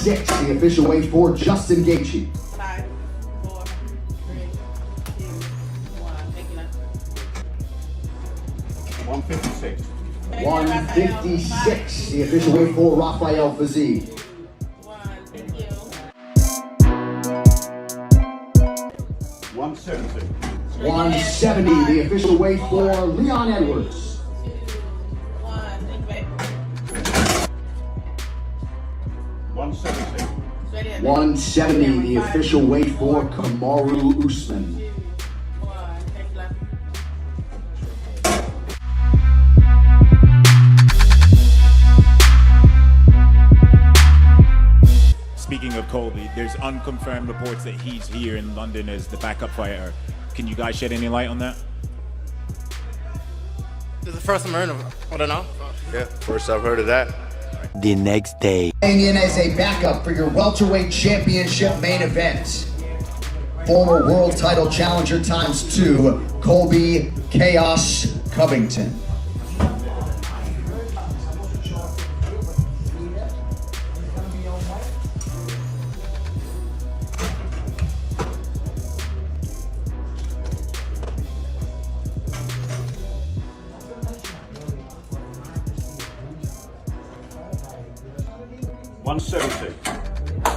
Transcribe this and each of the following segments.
156, the official weight for Justin Gaethje. 5, 4, 3, 2, 1. Thank you. 156. 156, the official weight for Rafael Fiziev. 1. Thank you. 170. 170, the official weight for Leon Edwards. 2, 1. Thank you, babe. 170. 170, the official weight for Kamaru Usman. 2, 1. Thank you, love. Speaking of Colby, there's unconfirmed reports that he's here in London as the backup fighter. Can you guys shed any light on that? This is the first I'm hearing of it. I don't know. Yeah, first I've heard of that. The next day. Weighing in as a backup for your welterweight championship main event. Former world title challenger ×2, Colby Chaos Covington.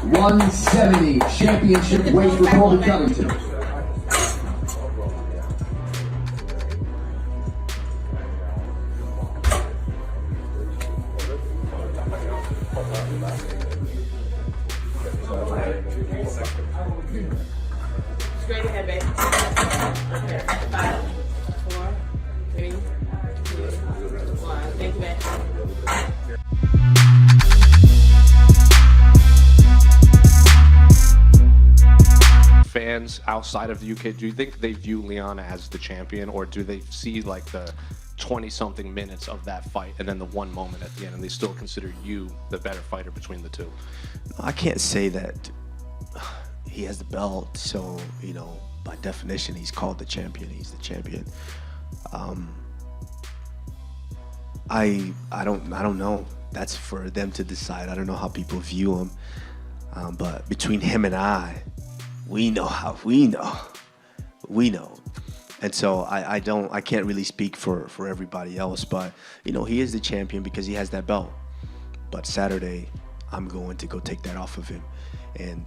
One 170, championship weight for Colby Covington. Straight ahead, babe. Okay. 5, 4, 3, 2, 1. Thank you, babe. Fans outside of the UK, do you think they view Leon as the champion, or do they see like the 20-something minutes of that fight and then the one moment at the end, and they still consider you the better fighter between the two? I can't say that he has the belt, so you know, by definition, he's called the champion. He's the champion. I don't know. That's for them to decide. I don't know how people view him, but between him and I, we know how we know. And so I can't really speak for everybody else, but you know, he is the champion because he has that belt. But Saturday, I'm going to go take that off of him, and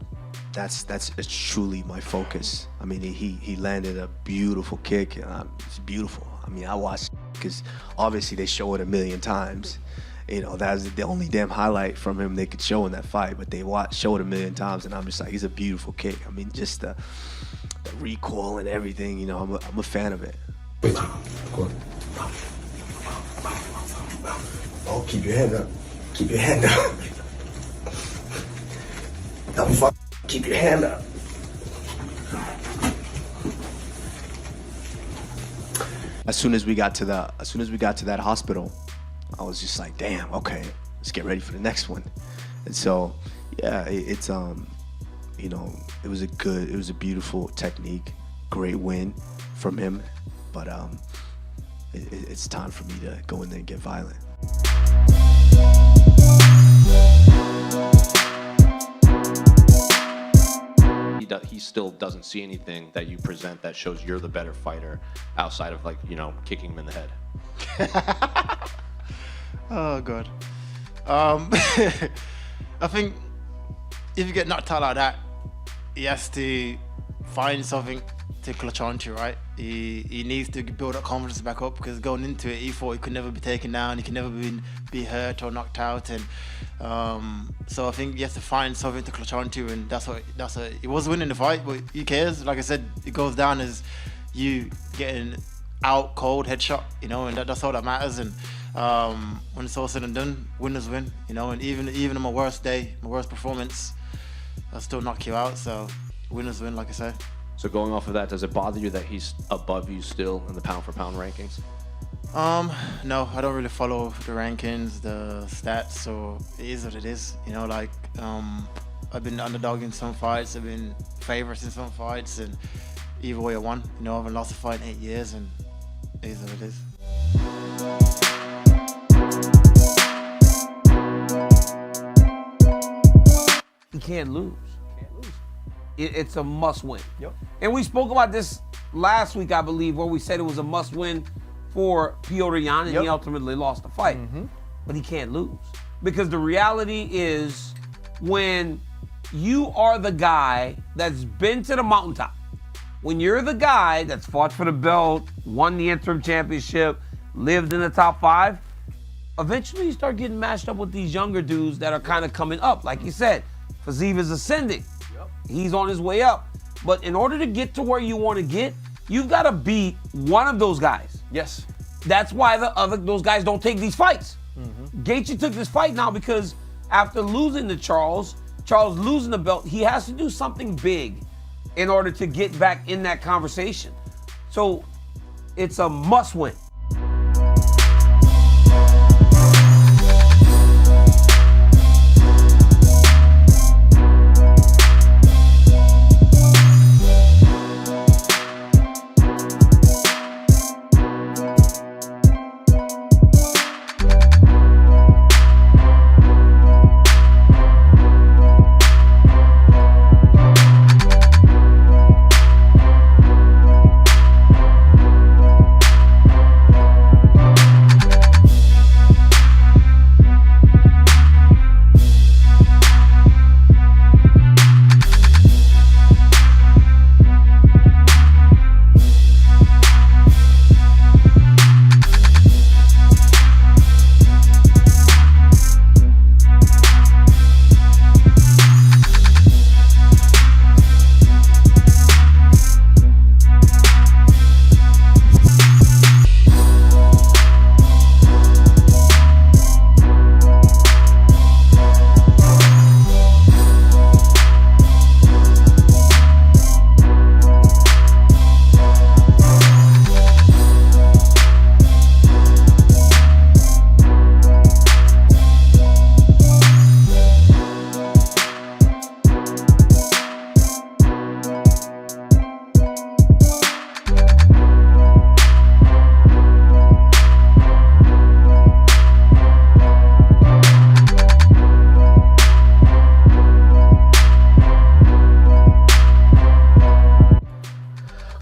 that's truly my focus. I mean, he landed a beautiful kick. It's beautiful. I mean, I watched because obviously they show it a million times. You know, that's the only damn highlight from him they could show in that fight, but they show it a million times, and I'm just like, it's a beautiful kick. I mean, just the recoil and everything, you know, I'm a fan of it. Wait, go on. Oh, keep your hand up. Keep your hand up. Don't fuck. Keep your hand up. As soon as we got to that hospital, I was just like, damn, okay, let's get ready for the next one. And so, yeah, it's you know, it was a beautiful technique, great win from him, but it's time for me to go in there and get violent. He still doesn't see anything that you present that shows you're the better fighter outside of, like, you know, kicking him in the head. Oh God. I think if you get knocked out like that, he has to find something to clutch onto, right? He needs to build that confidence back up, because going into it, he thought he could never be taken down, he could never be hurt or knocked out, and so I think he has to find something to clutch onto, and that's what he was winning the fight, but who cares? Like I said, it goes down as you getting out cold headshot, you know, and that's all that matters. And when it's all said and done, winners win, you know. And even on my worst day, my worst performance, I'll still knock you out. So winners win, like I say. So going off of that, does it bother you that he's above you still in the pound-for-pound rankings? No, I don't really follow the rankings, the stats, so it is what it is. You know, like I've been underdog in some fights, I've been favorites in some fights, and either way I won. You know, I haven't lost a fight in 8 years, and it is what it is. he can't lose. It's a must-win. Yep. And we spoke about this last week, I believe, where we said it was a must-win for Petr Yan, and he ultimately lost the fight. But he can't lose. Because the reality is, when you are the guy that's been to the mountaintop, when you're the guy that's fought for the belt, won the interim championship, lived in the top 5, eventually you start getting matched up with these younger dudes that are kind of coming up. Like you said, Fiziev is ascending. He's on his way up. But in order to get to where you want to get, you've got to beat one of those guys. Yes. That's why those guys don't take these fights. Gaethje took this fight now because after losing to Charles losing the belt, he has to do something big in order to get back in that conversation. So it's a must-win.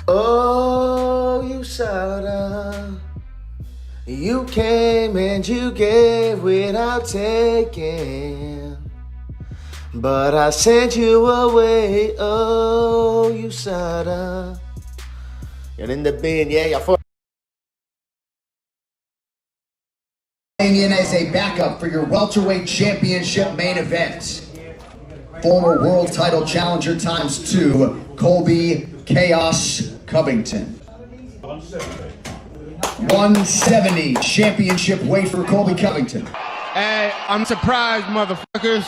Oh, USADA, you came and you gave without taking, but I sent you away. Oh, USADA, you're in the bin, yeah, you're for. In as a backup for your welterweight championship main event, former world title challenger ×2, Colby Chaos Covington. 170 championship weight for Colby Covington. Hey, I'm surprised, motherfuckers.